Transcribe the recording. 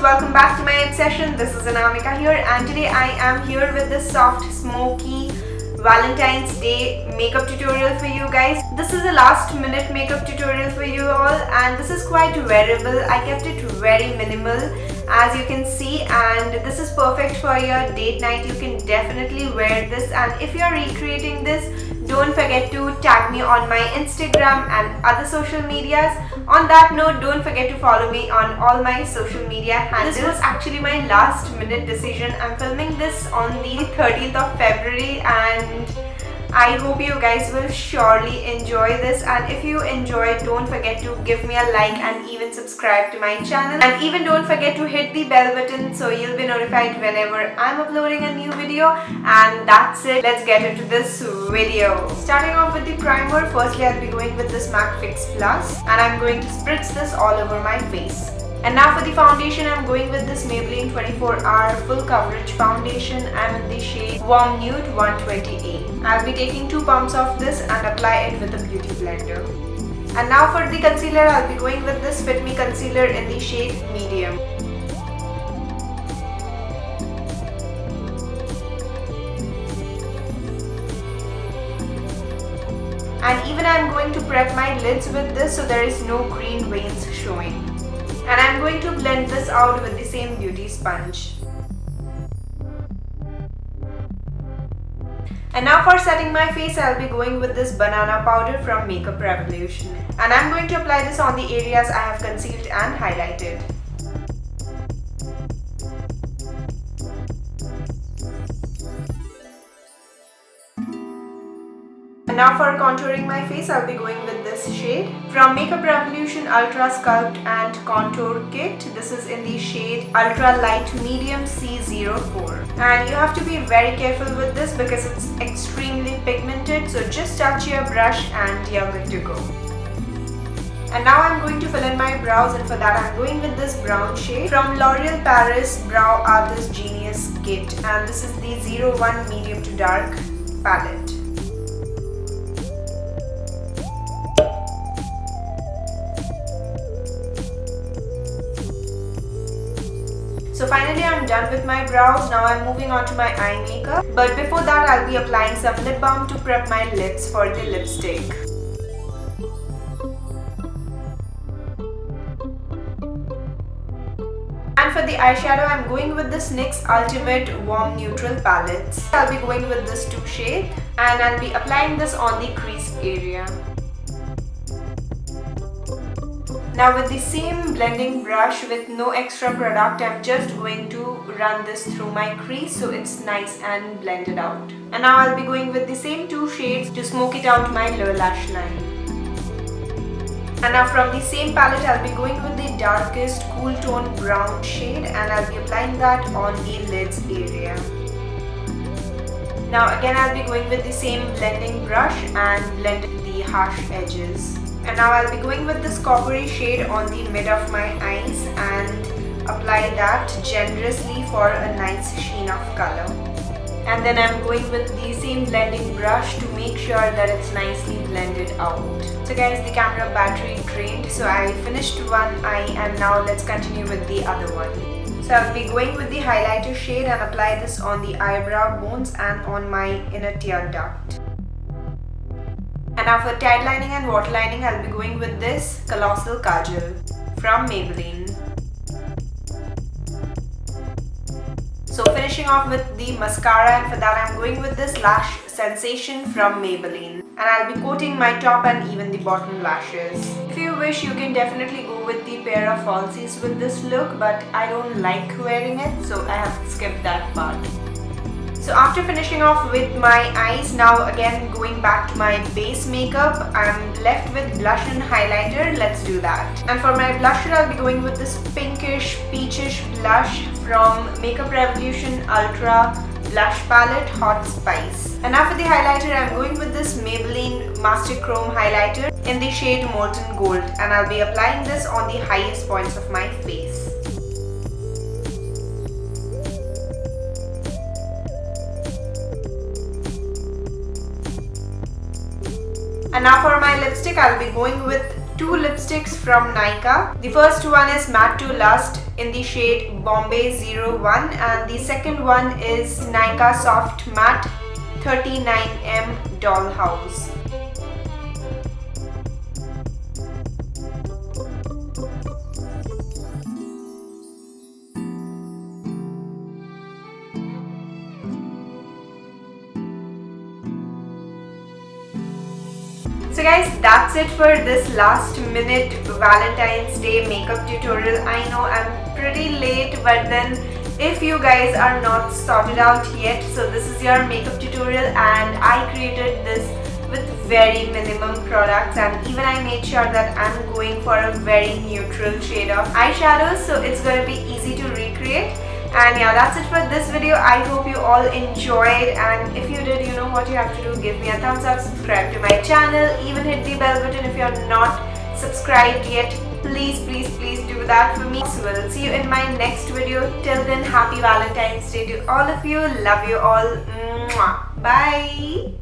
Welcome back to my obsession. This is Anamika here, and today I am here with this soft, smoky Valentine's Day makeup tutorial for you guys. This is a last minute makeup tutorial for you all, and this is quite wearable. I kept it very minimal as you can see, and this is perfect for your date night. You can definitely wear this, and if you are recreating this, don't forget to tag me on my Instagram and other social medias. On that note, don't forget to follow me on all my social media handles. This was actually my last minute decision. I'm filming this on the 30th of February, and I hope you guys will surely enjoy this, and if you enjoy it, don't forget to give me a like and even subscribe to my channel, and even don't forget to hit the bell button so you'll be notified whenever I'm uploading a new video. And that's it, let's get into this video. Starting off with the primer, firstly I'll be going with this MAC Fix Plus, and I'm going to spritz this all over my face. And now for the foundation, I'm going with this Maybelline 24-Hour Full Coverage Foundation. I'm in the shade Warm Nude 120A. I'll be taking 2 pumps of this and apply it with a beauty blender. And now for the concealer, I'll be going with this Fit Me Concealer in the shade Medium. And even I'm going to prep my lids with this so there is no green veins showing. And I'm going to blend this out with the same beauty sponge. And now for setting my face, I'll be going with this banana powder from Makeup Revolution. And I'm going to apply this on the areas I have concealed and highlighted. And now for contouring my face, I'll be going with this shade from Makeup Revolution Ultra Sculpt and Contour Kit. This is in the shade Ultra Light Medium C04. And you have to be very careful with this because it's extremely pigmented. So just touch your brush and you're good to go. And now I'm going to fill in my brows, and for that I'm going with this brown shade from L'Oreal Paris Brow Artist Genius Kit. And this is the 01 Medium to Dark palette. So finally I'm done with my brows. Now I'm moving on to my eye makeup. But before that I'll be applying some lip balm to prep my lips for the lipstick. And for the eyeshadow I'm going with this NYX Ultimate Warm Neutral Palette. I'll be going with this 2 shade, and I'll be applying this on the crease area. Now with the same blending brush with no extra product, I'm just going to run this through my crease so it's nice and blended out. And now I'll be going with the same 2 shades to smoke it out my lower lash line. And now from the same palette, I'll be going with the darkest cool tone brown shade, and I'll be applying that on the lids area. Now again I'll be going with the same blending brush and blend the harsh edges. And now I'll be going with this coppery shade on the mid of my eyes and apply that generously for a nice sheen of color. And then I'm going with the same blending brush to make sure that it's nicely blended out. So guys, the camera battery drained, so I finished one eye, and now let's continue with the other one. So I'll be going with the highlighter shade and apply this on the eyebrow bones and on my inner tear duct. And now for tide lining and waterlining, I'll be going with this Colossal Kajal from Maybelline. So finishing off with the mascara, and for that I'm going with this Lash Sensation from Maybelline. And I'll be coating my top and even the bottom lashes. If you wish, you can definitely go with the pair of falsies with this look, but I don't like wearing it, so I have skipped that part. So after finishing off with my eyes, now again going back to my base makeup, I'm left with blush and highlighter. Let's do that. And for my blusher, I'll be going with this pinkish, peachish blush from Makeup Revolution Ultra Blush Palette Hot Spice. And now for the highlighter, I'm going with this Maybelline Master Chrome highlighter in the shade Molten Gold, and I'll be applying this on the highest points of my face. And now for my lipstick, I'll be going with two lipsticks from Nykaa. The first one is Matte to Lust in the shade Bombay 01, and the second one is Nykaa Soft Matte 39M Dollhouse. So guys, that's it for this last minute Valentine's Day makeup tutorial. I know I'm pretty late, but then if you guys are not sorted out yet, so this is your makeup tutorial, and I created this with very minimum products, and even I made sure that I'm going for a very neutral shade of eyeshadow, so it's going to be easy to recreate. And yeah, that's it for this video. I hope you all enjoyed, and if you did, you know what you have to do. Give me a thumbs up, subscribe to my channel, even hit the bell button if you're not subscribed yet. Please do that for me. So we'll see you in my next video. Till then, happy Valentine's Day to all of you. Love you all. Mwah. Bye.